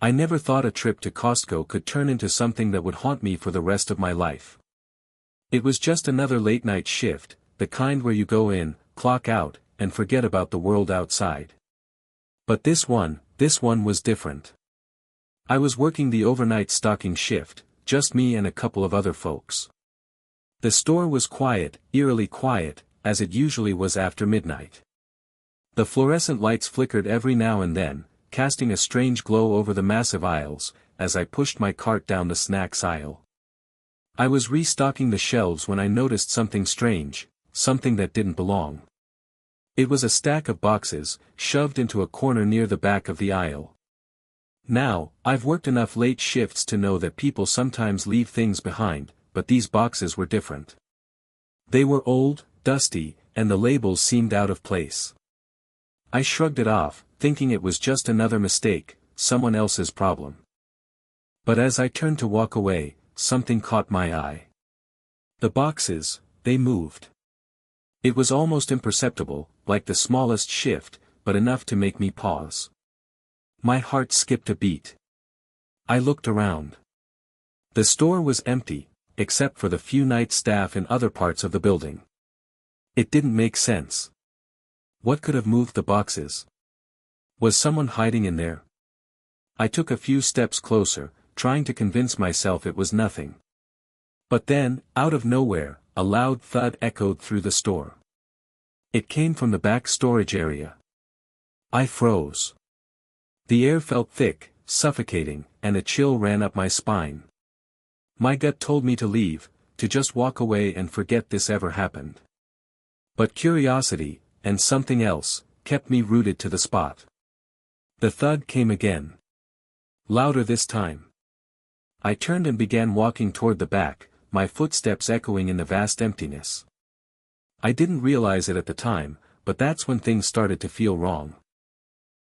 I never thought a trip to Costco could turn into something that would haunt me for the rest of my life. It was just another late-night shift, the kind where you go in, clock out, and forget about the world outside. But this one was different. I was working the overnight stocking shift, just me and a couple of other folks. The store was quiet, eerily quiet, as it usually was after midnight. The fluorescent lights flickered every now and then, casting a strange glow over the massive aisles, as I pushed my cart down the snacks aisle. I was restocking the shelves when I noticed something strange, something that didn't belong. It was a stack of boxes, shoved into a corner near the back of the aisle. Now, I've worked enough late shifts to know that people sometimes leave things behind, but these boxes were different. They were old, dusty, and the labels seemed out of place. I shrugged it off, thinking it was just another mistake, someone else's problem. But as I turned to walk away, something caught my eye. The boxes, they moved. It was almost imperceptible, like the smallest shift, but enough to make me pause. My heart skipped a beat. I looked around. The store was empty, except for the few night staff in other parts of the building. It didn't make sense. What could have moved the boxes? Was someone hiding in there? I took a few steps closer, trying to convince myself it was nothing. But then, out of nowhere, a loud thud echoed through the store. It came from the back storage area. I froze. The air felt thick, suffocating, and a chill ran up my spine. My gut told me to leave, to just walk away and forget this ever happened. But curiosity, and something else, kept me rooted to the spot. The thud came again. Louder this time. I turned and began walking toward the back, my footsteps echoing in the vast emptiness. I didn't realize it at the time, but that's when things started to feel wrong.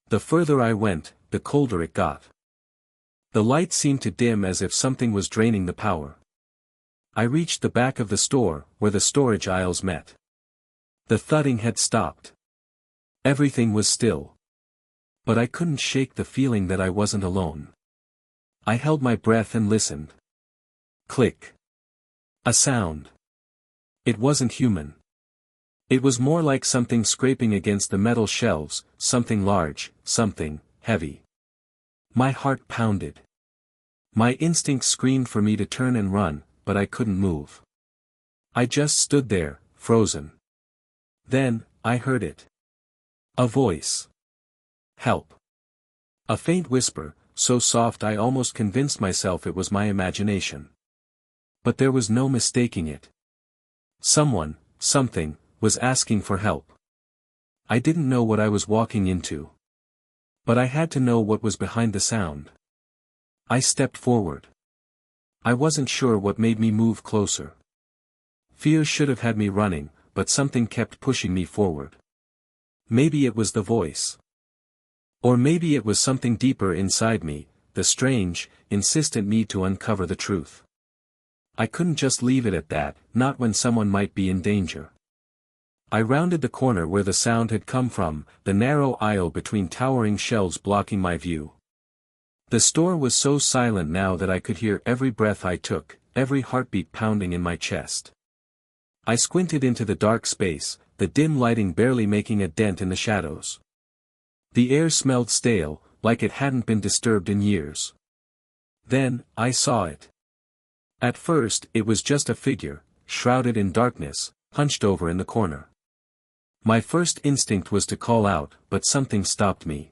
The further I went, the colder it got. The light seemed to dim as if something was draining the power. I reached the back of the store, where the storage aisles met. The thudding had stopped. Everything was still. But I couldn't shake the feeling that I wasn't alone. I held my breath and listened. Click. A sound. It wasn't human. It was more like something scraping against the metal shelves, something large, something heavy. My heart pounded. My instincts screamed for me to turn and run, but I couldn't move. I just stood there, frozen. Then, I heard it. A voice. Help. A faint whisper, so soft I almost convinced myself it was my imagination. But there was no mistaking it. Someone, something, was asking for help. I didn't know what I was walking into. But I had to know what was behind the sound. I stepped forward. I wasn't sure what made me move closer. Fear should have had me running, but something kept pushing me forward. Maybe it was the voice. Or maybe it was something deeper inside me, the strange, insistent need to uncover the truth. I couldn't just leave it at that, not when someone might be in danger. I rounded the corner where the sound had come from, the narrow aisle between towering shelves blocking my view. The store was so silent now that I could hear every breath I took, every heartbeat pounding in my chest. I squinted into the dark space, the dim lighting barely making a dent in the shadows. The air smelled stale, like it hadn't been disturbed in years. Then, I saw it. At first, it was just a figure, shrouded in darkness, hunched over in the corner. My first instinct was to call out, but something stopped me.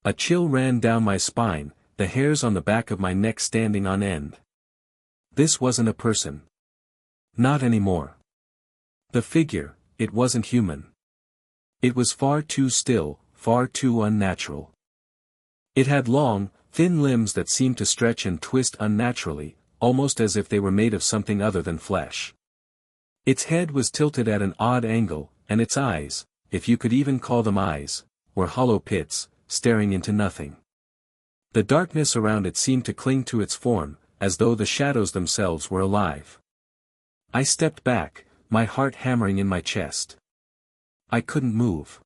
A chill ran down my spine, the hairs on the back of my neck standing on end. This wasn't a person. Not anymore. The figure, it wasn't human. It was far too still, far too unnatural. It had long, thin limbs that seemed to stretch and twist unnaturally, almost as if they were made of something other than flesh. Its head was tilted at an odd angle, and its eyes, if you could even call them eyes, were hollow pits, staring into nothing. The darkness around it seemed to cling to its form, as though the shadows themselves were alive. I stepped back, my heart hammering in my chest. I couldn't move.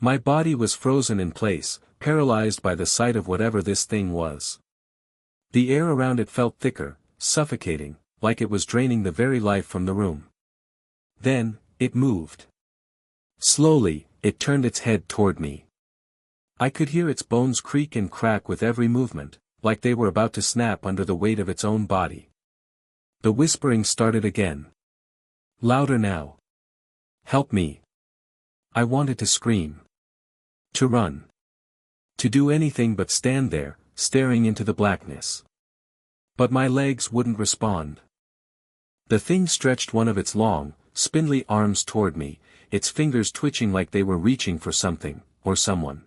My body was frozen in place, paralyzed by the sight of whatever this thing was. The air around it felt thicker, suffocating, like it was draining the very life from the room. Then, it moved. Slowly, it turned its head toward me. I could hear its bones creak and crack with every movement, like they were about to snap under the weight of its own body. The whispering started again. Louder now. Help me. I wanted to scream. To run. To do anything but stand there, staring into the blackness. But my legs wouldn't respond. The thing stretched one of its long, spindly arms toward me, its fingers twitching like they were reaching for something, or someone.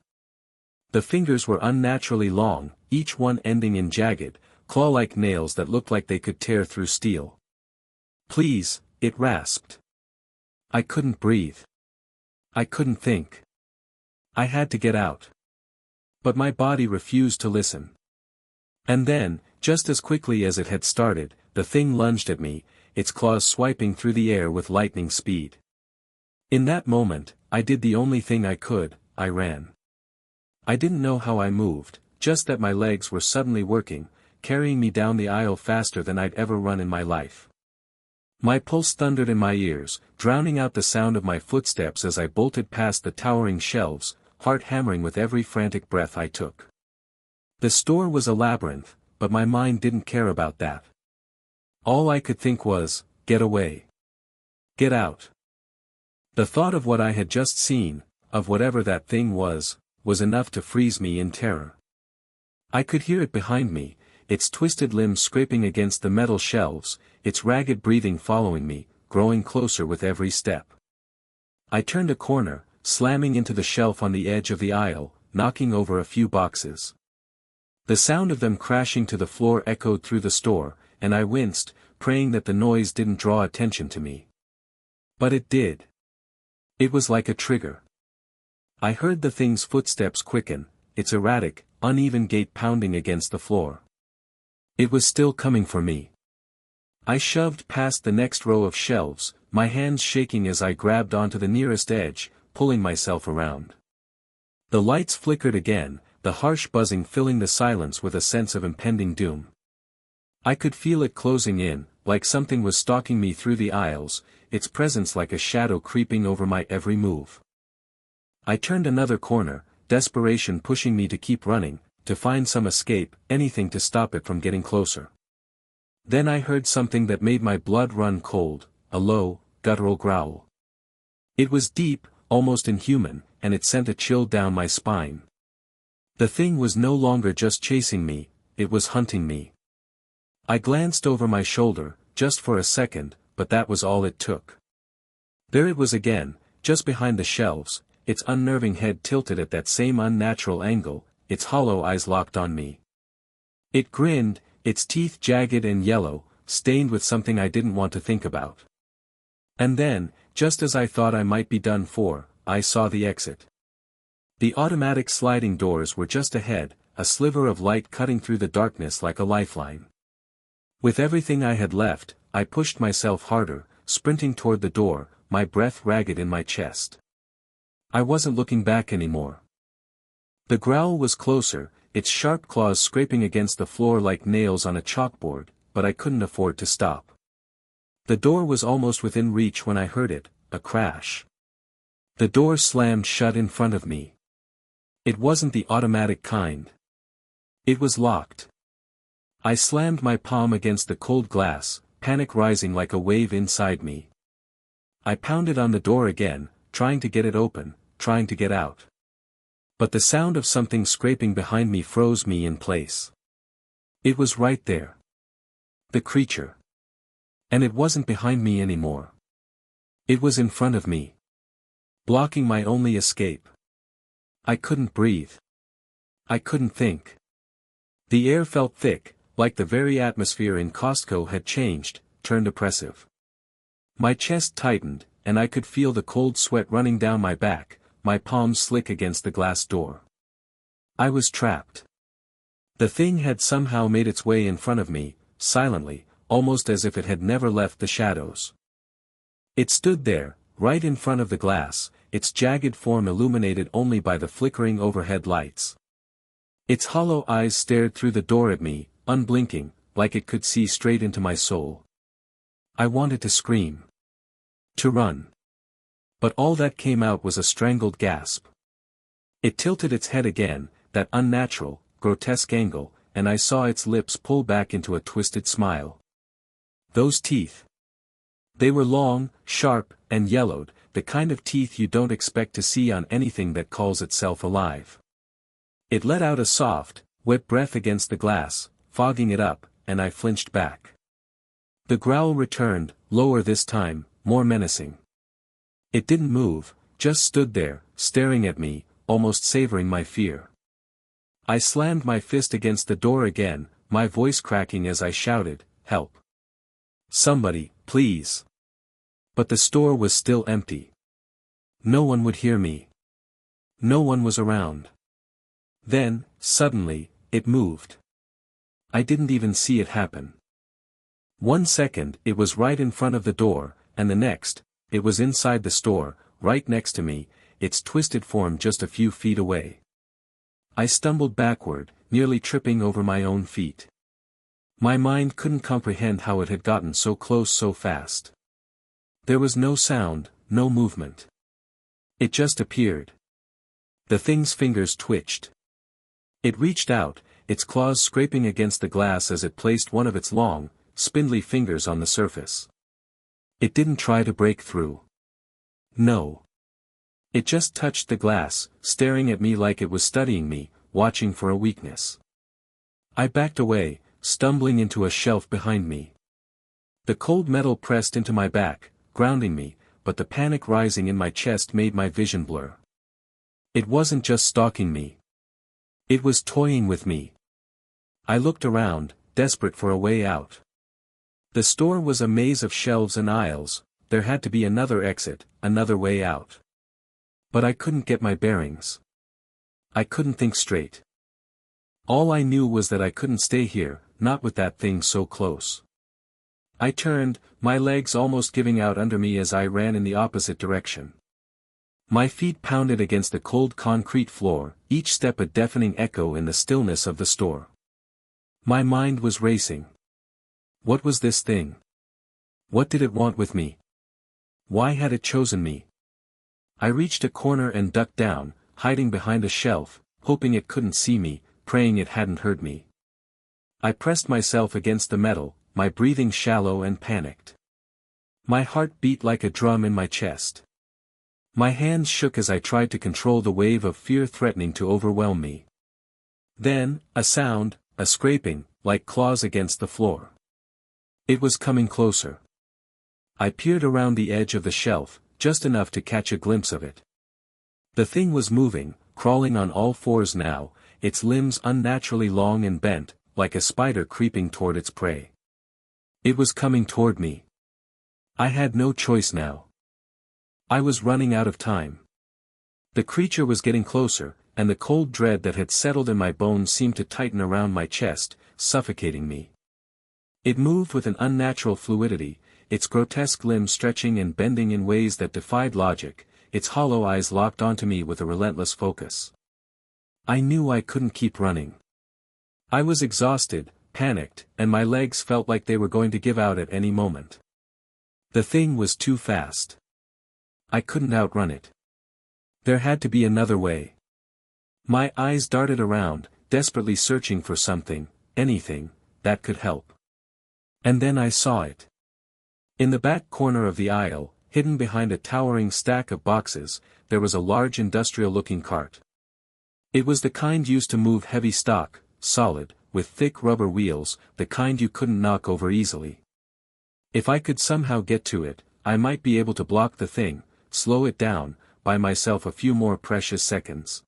The fingers were unnaturally long, each one ending in jagged, claw-like nails that looked like they could tear through steel. Please, it rasped. I couldn't breathe. I couldn't think. I had to get out. But my body refused to listen. And then, just as quickly as it had started, the thing lunged at me, its claws swiping through the air with lightning speed. In that moment, I did the only thing I could, I ran. I didn't know how I moved, just that my legs were suddenly working, carrying me down the aisle faster than I'd ever run in my life. My pulse thundered in my ears, drowning out the sound of my footsteps as I bolted past the towering shelves, heart hammering with every frantic breath I took. The store was a labyrinth, but my mind didn't care about that. All I could think was, get away. Get out. The thought of what I had just seen, of whatever that thing was enough to freeze me in terror. I could hear it behind me, its twisted limbs scraping against the metal shelves, its ragged breathing following me, growing closer with every step. I turned a corner, slamming into the shelf on the edge of the aisle, knocking over a few boxes. The sound of them crashing to the floor echoed through the store, and I winced, praying that the noise didn't draw attention to me. But it did. It was like a trigger. I heard the thing's footsteps quicken, its erratic, uneven gait pounding against the floor. It was still coming for me. I shoved past the next row of shelves, my hands shaking as I grabbed onto the nearest edge, pulling myself around. The lights flickered again, the harsh buzzing filling the silence with a sense of impending doom. I could feel it closing in, like something was stalking me through the aisles, its presence like a shadow creeping over my every move. I turned another corner, desperation pushing me to keep running, to find some escape, anything to stop it from getting closer. Then I heard something that made my blood run cold, a low, guttural growl. It was deep, almost inhuman, and it sent a chill down my spine. The thing was no longer just chasing me, it was hunting me. I glanced over my shoulder, just for a second, but that was all it took. There it was again, just behind the shelves, its unnerving head tilted at that same unnatural angle, its hollow eyes locked on me. It grinned, its teeth jagged and yellow, stained with something I didn't want to think about. And then, just as I thought I might be done for, I saw the exit. The automatic sliding doors were just ahead, a sliver of light cutting through the darkness like a lifeline. With everything I had left, I pushed myself harder, sprinting toward the door, my breath ragged in my chest. I wasn't looking back anymore. The growl was closer, its sharp claws scraping against the floor like nails on a chalkboard, but I couldn't afford to stop. The door was almost within reach when I heard it, a crash. The door slammed shut in front of me. It wasn't the automatic kind. It was locked. I slammed my palm against the cold glass, panic rising like a wave inside me. I pounded on the door again, trying to get it open, trying to get out. But the sound of something scraping behind me froze me in place. It was right there. The creature. And it wasn't behind me anymore. It was in front of me. Blocking my only escape. I couldn't breathe. I couldn't think. The air felt thick, like the very atmosphere in Costco had changed, turned oppressive. My chest tightened, and I could feel the cold sweat running down my back, my palms slick against the glass door. I was trapped. The thing had somehow made its way in front of me, silently, almost as if it had never left the shadows. It stood there, right in front of the glass, its jagged form illuminated only by the flickering overhead lights. Its hollow eyes stared through the door at me, unblinking, like it could see straight into my soul. I wanted to scream. To run. But all that came out was a strangled gasp. It tilted its head again, that unnatural, grotesque angle, and I saw its lips pull back into a twisted smile. Those teeth. They were long, sharp, and yellowed, the kind of teeth you don't expect to see on anything that calls itself alive. It let out a soft, wet breath against the glass, fogging it up, and I flinched back. The growl returned, lower this time, more menacing. It didn't move, just stood there, staring at me, almost savoring my fear. I slammed my fist against the door again, my voice cracking as I shouted, "Help! Somebody, please!" But the store was still empty. No one would hear me. No one was around. Then, suddenly, it moved. I didn't even see it happen. 1 second it was right in front of the door, and the next, it was inside the store, right next to me, its twisted form just a few feet away. I stumbled backward, nearly tripping over my own feet. My mind couldn't comprehend how it had gotten so close so fast. There was no sound, no movement. It just appeared. The thing's fingers twitched. It reached out, its claws scraping against the glass as it placed one of its long, spindly fingers on the surface. It didn't try to break through. No. It just touched the glass, staring at me like it was studying me, watching for a weakness. I backed away, stumbling into a shelf behind me. The cold metal pressed into my back, grounding me, but the panic rising in my chest made my vision blur. It wasn't just stalking me. It was toying with me. I looked around, desperate for a way out. The store was a maze of shelves and aisles, there had to be another exit, another way out. But I couldn't get my bearings. I couldn't think straight. All I knew was that I couldn't stay here, not with that thing so close. I turned, my legs almost giving out under me as I ran in the opposite direction. My feet pounded against the cold concrete floor, each step a deafening echo in the stillness of the store. My mind was racing. What was this thing? What did it want with me? Why had it chosen me? I reached a corner and ducked down, hiding behind a shelf, hoping it couldn't see me, praying it hadn't heard me. I pressed myself against the metal, my breathing shallow and panicked. My heart beat like a drum in my chest. My hands shook as I tried to control the wave of fear threatening to overwhelm me. Then, a sound, a scraping, like claws against the floor. It was coming closer. I peered around the edge of the shelf, just enough to catch a glimpse of it. The thing was moving, crawling on all fours now, its limbs unnaturally long and bent, like a spider creeping toward its prey. It was coming toward me. I had no choice now. I was running out of time. The creature was getting closer, and the cold dread that had settled in my bones seemed to tighten around my chest, suffocating me. It moved with an unnatural fluidity, its grotesque limbs stretching and bending in ways that defied logic, its hollow eyes locked onto me with a relentless focus. I knew I couldn't keep running. I was exhausted, panicked, and my legs felt like they were going to give out at any moment. The thing was too fast. I couldn't outrun it. There had to be another way. My eyes darted around, desperately searching for something, anything, that could help. And then I saw it. In the back corner of the aisle, hidden behind a towering stack of boxes, there was a large industrial-looking cart. It was the kind used to move heavy stock, solid, with thick rubber wheels, the kind you couldn't knock over easily. If I could somehow get to it, I might be able to block the thing, slow it down, buy myself a few more precious seconds.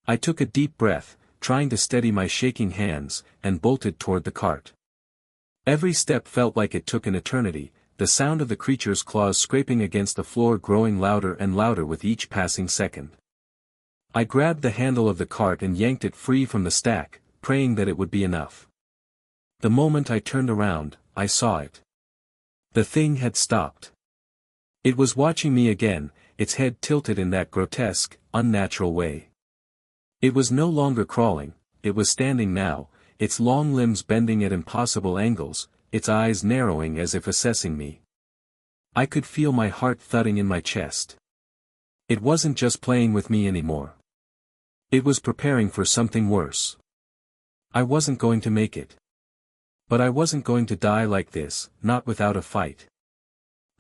I took a deep breath, trying to steady my shaking hands, and bolted toward the cart. Every step felt like it took an eternity, the sound of the creature's claws scraping against the floor growing louder and louder with each passing second. I grabbed the handle of the cart and yanked it free from the stack, praying that it would be enough. The moment I turned around, I saw it. The thing had stopped. It was watching me again, its head tilted in that grotesque, unnatural way. It was no longer crawling, it was standing now, its long limbs bending at impossible angles, its eyes narrowing as if assessing me. I could feel my heart thudding in my chest. It wasn't just playing with me anymore. It was preparing for something worse. I wasn't going to make it. But I wasn't going to die like this, not without a fight.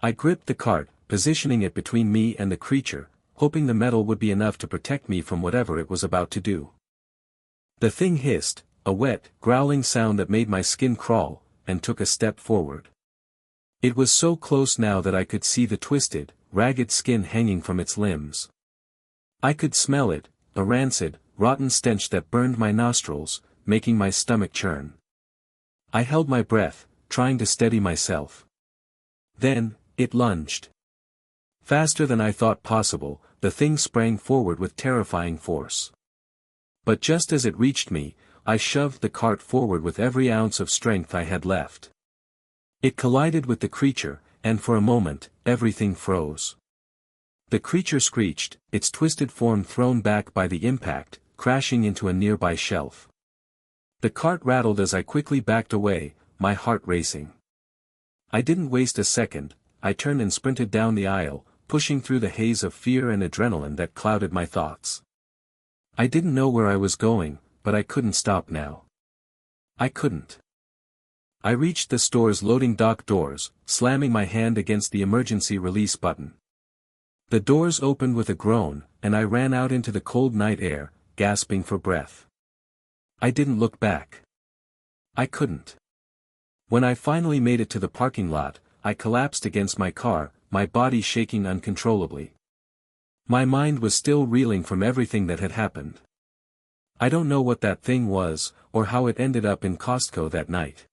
I gripped the cart, positioning it between me and the creature, hoping the metal would be enough to protect me from whatever it was about to do. The thing hissed, a wet, growling sound that made my skin crawl, and took a step forward. It was so close now that I could see the twisted, ragged skin hanging from its limbs. I could smell it, a rancid, rotten stench that burned my nostrils, making my stomach churn. I held my breath, trying to steady myself. Then, it lunged. Faster than I thought possible, the thing sprang forward with terrifying force. But just as it reached me, I shoved the cart forward with every ounce of strength I had left. It collided with the creature, and for a moment, everything froze. The creature screeched, its twisted form thrown back by the impact, crashing into a nearby shelf. The cart rattled as I quickly backed away, my heart racing. I didn't waste a second, I turned and sprinted down the aisle, pushing through the haze of fear and adrenaline that clouded my thoughts. I didn't know where I was going, but I couldn't stop now. I couldn't. I reached the store's loading dock doors, slamming my hand against the emergency release button. The doors opened with a groan, and I ran out into the cold night air, gasping for breath. I didn't look back. I couldn't. When I finally made it to the parking lot, I collapsed against my car, my body shaking uncontrollably. My mind was still reeling from everything that had happened. I don't know what that thing was, or how it ended up in Costco that night.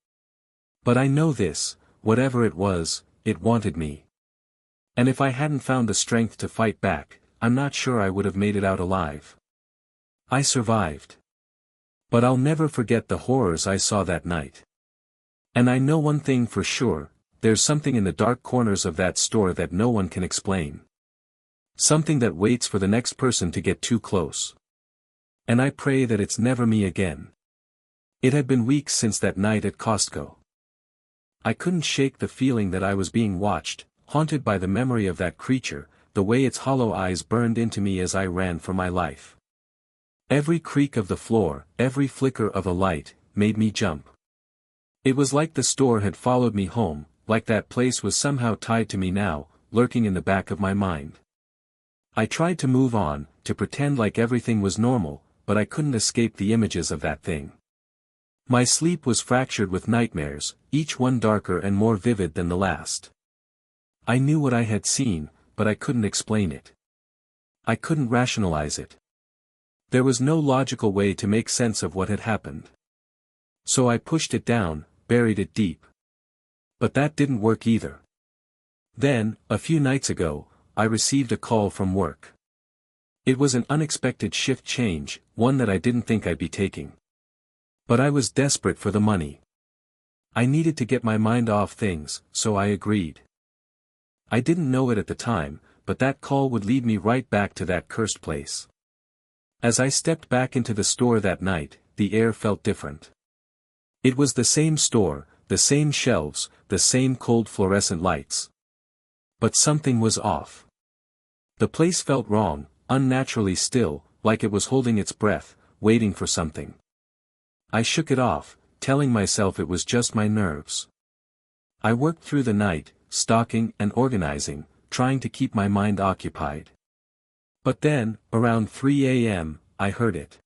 But I know this, whatever it was, it wanted me. And if I hadn't found the strength to fight back, I'm not sure I would have made it out alive. I survived. But I'll never forget the horrors I saw that night. And I know one thing for sure, there's something in the dark corners of that store that no one can explain. Something that waits for the next person to get too close. And I pray that it's never me again. It had been weeks since that night at Costco. I couldn't shake the feeling that I was being watched, haunted by the memory of that creature, the way its hollow eyes burned into me as I ran for my life. Every creak of the floor, every flicker of a light, made me jump. It was like the store had followed me home, like that place was somehow tied to me now, lurking in the back of my mind. I tried to move on, to pretend like everything was normal, but I couldn't escape the images of that thing. My sleep was fractured with nightmares, each one darker and more vivid than the last. I knew what I had seen, but I couldn't explain it. I couldn't rationalize it. There was no logical way to make sense of what had happened. So I pushed it down, buried it deep. But that didn't work either. Then, a few nights ago, I received a call from work. It was an unexpected shift change, one that I didn't think I'd be taking. But I was desperate for the money. I needed to get my mind off things, so I agreed. I didn't know it at the time, but that call would lead me right back to that cursed place. As I stepped back into the store that night, the air felt different. It was the same store, the same shelves, the same cold fluorescent lights. But something was off. The place felt wrong, unnaturally still, like it was holding its breath, waiting for something. I shook it off, telling myself it was just my nerves. I worked through the night, stocking and organizing, trying to keep my mind occupied. But then, around 3 a.m., I heard it.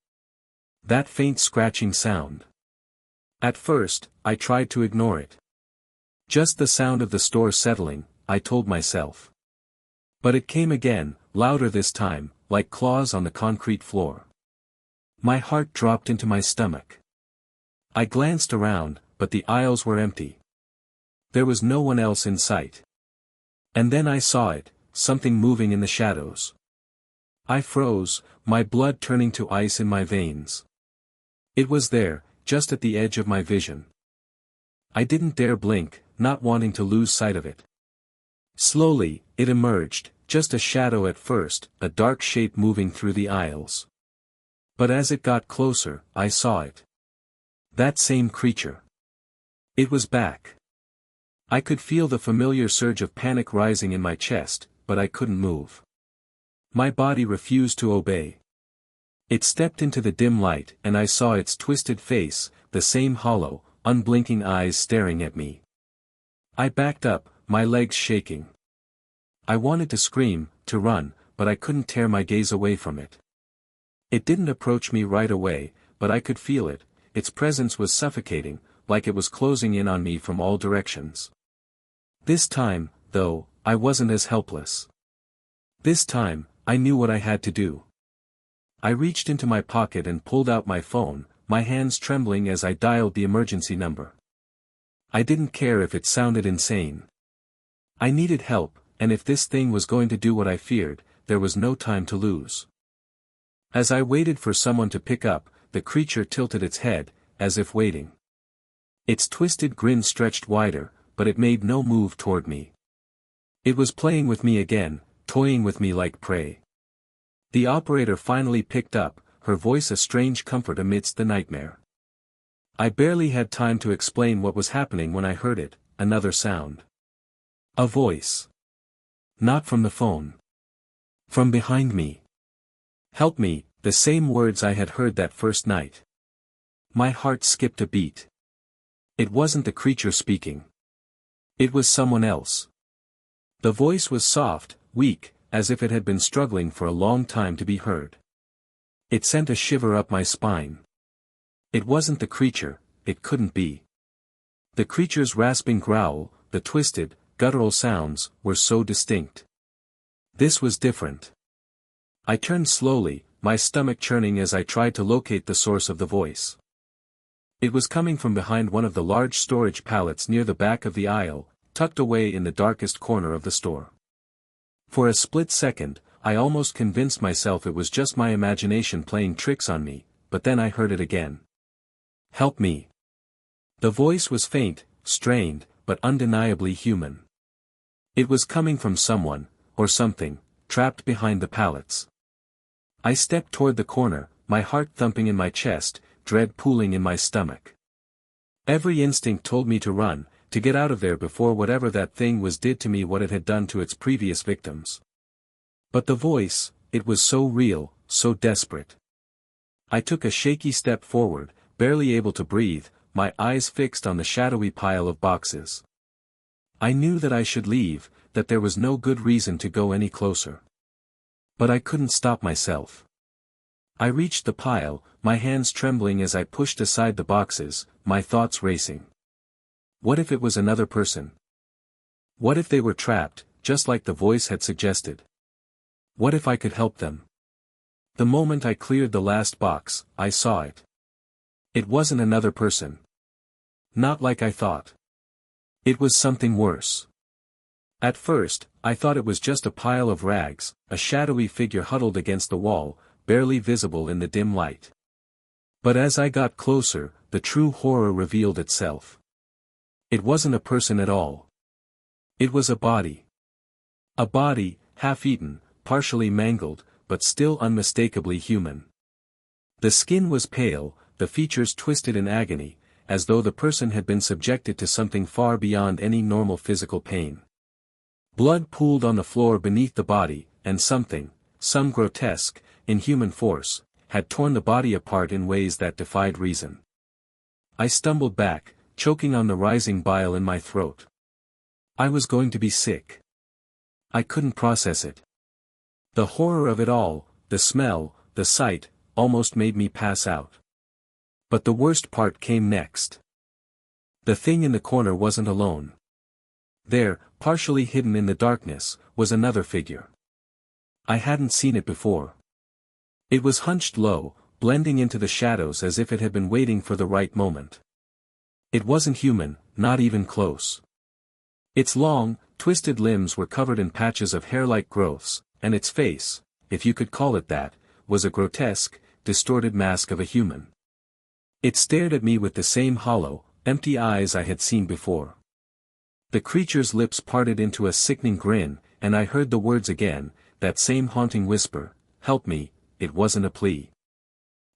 That faint scratching sound. At first, I tried to ignore it. Just the sound of the store settling, I told myself. But it came again, louder this time, like claws on the concrete floor. My heart dropped into my stomach. I glanced around, but the aisles were empty. There was no one else in sight. And then I saw it, something moving in the shadows. I froze, my blood turning to ice in my veins. It was there, just at the edge of my vision. I didn't dare blink, not wanting to lose sight of it. Slowly, it emerged, just a shadow at first, a dark shape moving through the aisles. But as it got closer, I saw it. That same creature. It was back. I could feel the familiar surge of panic rising in my chest, but I couldn't move. My body refused to obey. It stepped into the dim light and I saw its twisted face, the same hollow, unblinking eyes staring at me. I backed up, my legs shaking. I wanted to scream, to run, but I couldn't tear my gaze away from it. It didn't approach me right away, but I could feel it. Its presence was suffocating, like it was closing in on me from all directions. This time, though, I wasn't as helpless. This time, I knew what I had to do. I reached into my pocket and pulled out my phone, my hands trembling as I dialed the emergency number. I didn't care if it sounded insane. I needed help, and if this thing was going to do what I feared, there was no time to lose. As I waited for someone to pick up, the creature tilted its head, as if waiting. Its twisted grin stretched wider, but it made no move toward me. It was playing with me again, toying with me like prey. The operator finally picked up, her voice a strange comfort amidst the nightmare. I barely had time to explain what was happening when I heard it, another sound. A voice. Not from the phone. From behind me. Help me, the same words I had heard that first night. My heart skipped a beat. It wasn't the creature speaking. It was someone else. The voice was soft, weak, as if it had been struggling for a long time to be heard. It sent a shiver up my spine. It wasn't the creature, it couldn't be. The creature's rasping growl, the twisted, guttural sounds, were so distinct. This was different. I turned slowly, my stomach churning as I tried to locate the source of the voice. It was coming from behind one of the large storage pallets near the back of the aisle, tucked away in the darkest corner of the store. For a split second, I almost convinced myself it was just my imagination playing tricks on me, but then I heard it again. Help me. The voice was faint, strained, but undeniably human. It was coming from someone, or something, trapped behind the pallets. I stepped toward the corner, my heart thumping in my chest, dread pooling in my stomach. Every instinct told me to run, to get out of there before whatever that thing was did to me what it had done to its previous victims. But the voice, it was so real, so desperate. I took a shaky step forward, barely able to breathe, my eyes fixed on the shadowy pile of boxes. I knew that I should leave, that there was no good reason to go any closer. But I couldn't stop myself. I reached the pile, my hands trembling as I pushed aside the boxes, my thoughts racing. What if it was another person? What if they were trapped, just like the voice had suggested? What if I could help them? The moment I cleared the last box, I saw it. It wasn't another person. Not like I thought. It was something worse. At first, I thought it was just a pile of rags, a shadowy figure huddled against the wall, barely visible in the dim light. But as I got closer, the true horror revealed itself. It wasn't a person at all. It was a body. A body, half-eaten, partially mangled, but still unmistakably human. The skin was pale, the features twisted in agony, as though the person had been subjected to something far beyond any normal physical pain. Blood pooled on the floor beneath the body, and something, some grotesque, inhuman force, had torn the body apart in ways that defied reason. I stumbled back, choking on the rising bile in my throat. I was going to be sick. I couldn't process it. The horror of it all, the smell, the sight, almost made me pass out. But the worst part came next. The thing in the corner wasn't alone. There, partially hidden in the darkness, was another figure. I hadn't seen it before. It was hunched low, blending into the shadows as if it had been waiting for the right moment. It wasn't human, not even close. Its long, twisted limbs were covered in patches of hair-like growths, and its face, if you could call it that, was a grotesque, distorted mask of a human. It stared at me with the same hollow, empty eyes I had seen before. The creature's lips parted into a sickening grin, and I heard the words again, that same haunting whisper, "Help me." It wasn't a plea.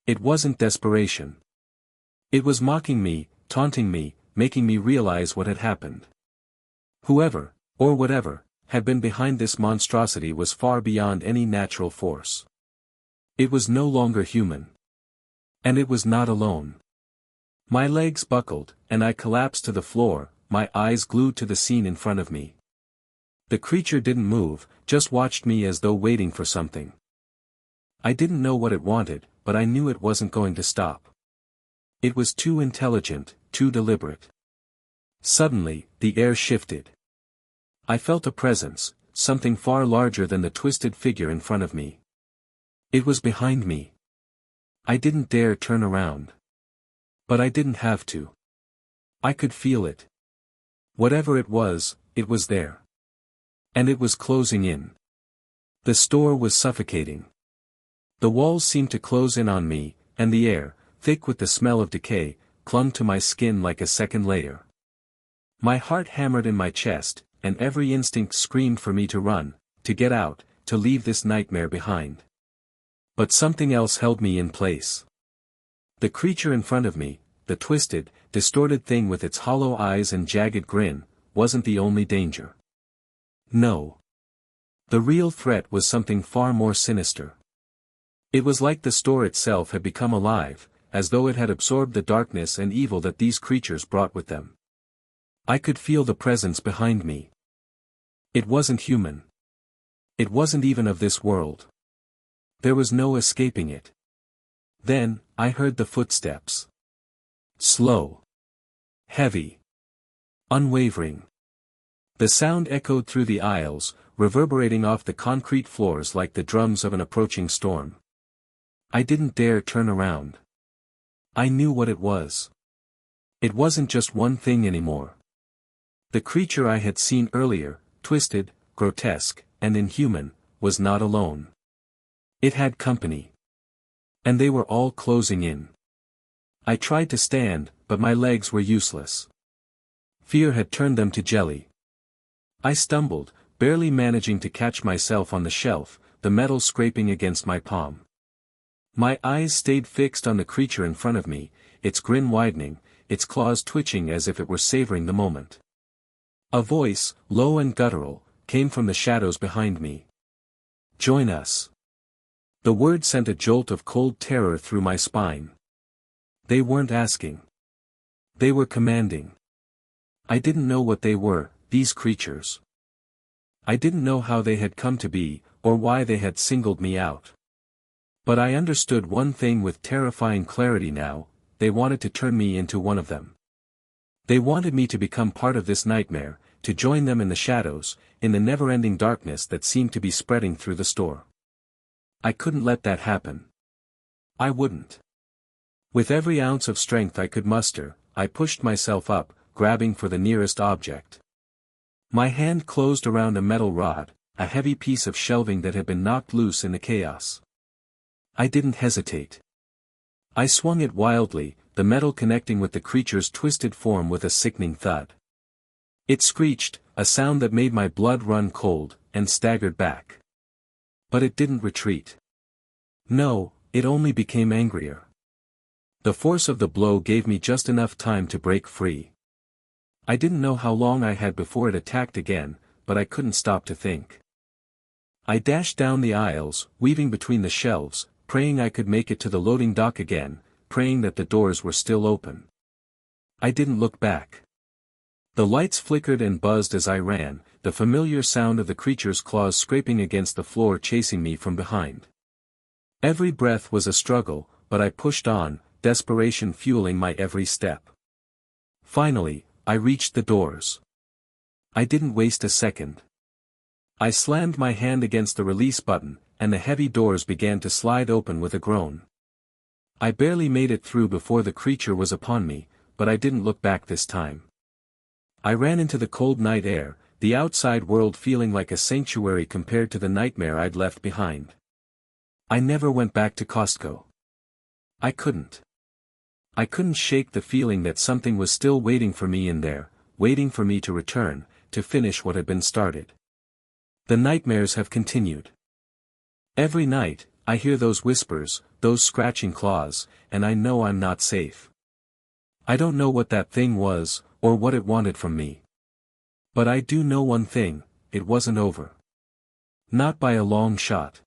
It wasn't desperation. It was mocking me, taunting me, making me realize what had happened. Whoever, or whatever, had been behind this monstrosity was far beyond any natural force. It was no longer human. And it was not alone. My legs buckled, and I collapsed to the floor, my eyes glued to the scene in front of me. The creature didn't move, just watched me as though waiting for something. I didn't know what it wanted, but I knew it wasn't going to stop. It was too intelligent, too deliberate. Suddenly, the air shifted. I felt a presence, something far larger than the twisted figure in front of me. It was behind me. I didn't dare turn around. But I didn't have to. I could feel it. Whatever it was there. And it was closing in. The store was suffocating. The walls seemed to close in on me, and the air, thick with the smell of decay, clung to my skin like a second layer. My heart hammered in my chest, and every instinct screamed for me to run, to get out, to leave this nightmare behind. But something else held me in place. The creature in front of me, the twisted, distorted thing with its hollow eyes and jagged grin, wasn't the only danger. No. The real threat was something far more sinister. It was like the store itself had become alive, as though it had absorbed the darkness and evil that these creatures brought with them. I could feel the presence behind me. It wasn't human. It wasn't even of this world. There was no escaping it. Then, I heard the footsteps. Slow. Heavy. Unwavering. The sound echoed through the aisles, reverberating off the concrete floors like the drums of an approaching storm. I didn't dare turn around. I knew what it was. It wasn't just one thing anymore. The creature I had seen earlier, twisted, grotesque, and inhuman, was not alone. It had company. And they were all closing in. I tried to stand, but my legs were useless. Fear had turned them to jelly. I stumbled, barely managing to catch myself on the shelf, the metal scraping against my palm. My eyes stayed fixed on the creature in front of me, its grin widening, its claws twitching as if it were savoring the moment. A voice, low and guttural, came from the shadows behind me. "Join us." The word sent a jolt of cold terror through my spine. They weren't asking. They were commanding. I didn't know what they were, these creatures. I didn't know how they had come to be, or why they had singled me out. But I understood one thing with terrifying clarity now: they wanted to turn me into one of them. They wanted me to become part of this nightmare, to join them in the shadows, in the never-ending darkness that seemed to be spreading through the store. I couldn't let that happen. I wouldn't. With every ounce of strength I could muster, I pushed myself up, grabbing for the nearest object. My hand closed around a metal rod, a heavy piece of shelving that had been knocked loose in the chaos. I didn't hesitate. I swung it wildly, the metal connecting with the creature's twisted form with a sickening thud. It screeched, a sound that made my blood run cold, and staggered back. But it didn't retreat. No, it only became angrier. The force of the blow gave me just enough time to break free. I didn't know how long I had before it attacked again, but I couldn't stop to think. I dashed down the aisles, weaving between the shelves, praying I could make it to the loading dock again, praying that the doors were still open. I didn't look back. The lights flickered and buzzed as I ran, the familiar sound of the creature's claws scraping against the floor chasing me from behind. Every breath was a struggle, but I pushed on, desperation fueling my every step. Finally, I reached the doors. I didn't waste a second. I slammed my hand against the release button, and the heavy doors began to slide open with a groan. I barely made it through before the creature was upon me, but I didn't look back this time. I ran into the cold night air, the outside world feeling like a sanctuary compared to the nightmare I'd left behind. I never went back to Costco. I couldn't. I couldn't shake the feeling that something was still waiting for me in there, waiting for me to return, to finish what had been started. The nightmares have continued. Every night, I hear those whispers, those scratching claws, and I know I'm not safe. I don't know what that thing was, or what it wanted from me. But I do know one thing, it wasn't over. Not by a long shot.